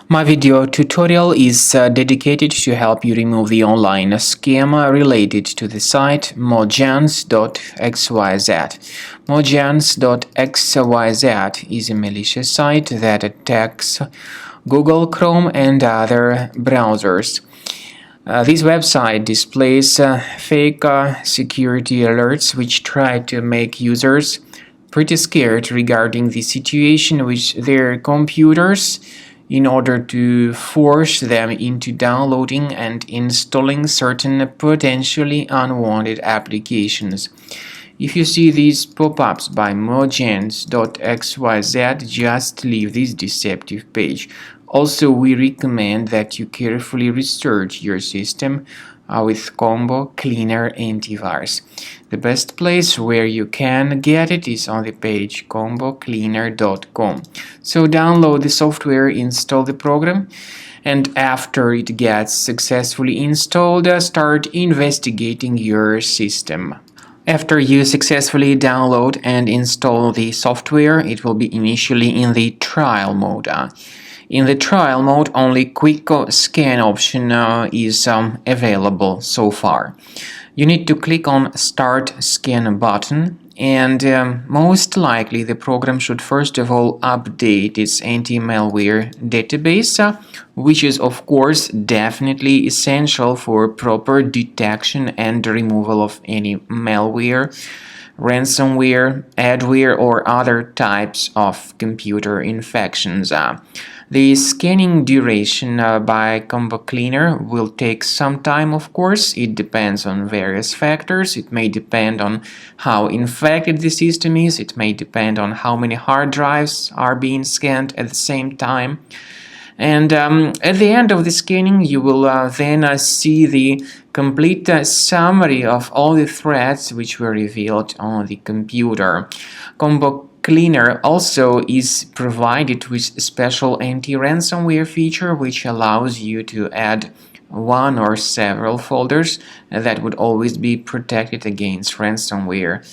My video tutorial is dedicated to help you remove the online scam related to the site Mojans.xyz. Mojans.xyz is a malicious site that attacks Google Chrome and other browsers. This website displays fake security alerts which try to make users pretty scared regarding the situation with their computers in order to force them into downloading and installing certain potentially unwanted applications. If you see these pop-ups by Mojans.xyz, just leave this deceptive page. Also, we recommend that you carefully research your system with Combo Cleaner Antivirus. The best place where you can get it is on the page combocleaner.com. So download the software, install the program, and after it gets successfully installed, start investigating your system. After you successfully download and install the software, it will be initially in the trial mode. In the trial mode, only quick scan option is available so far. You need to click on Start Scan button, and most likely the program should first of all update its anti-malware database, which is of course definitely essential for proper detection and removal of any malware, ransomware, adware, or other types of computer infections. The scanning duration by Combo Cleaner will take some time, of course. It depends on various factors. It may depend on how infected the system is. It may depend on how many hard drives are being scanned at the same time. And at the end of the scanning, you will then see the complete summary of all the threats which were revealed on the computer. Combo Cleaner also is provided with a special anti-ransomware feature which allows you to add one or several folders that would always be protected against ransomware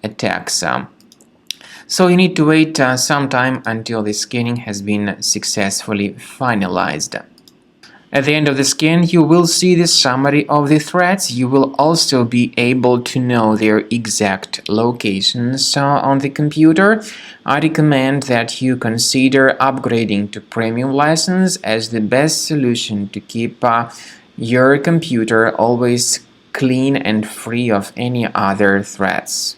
attacks. So you need to wait some time until the scanning has been successfully finalized. At the end of the scan, you will see the summary of the threats. You will also be able to know their exact locations on the computer. I recommend that you consider upgrading to premium license as the best solution to keep your computer always clean and free of any other threats.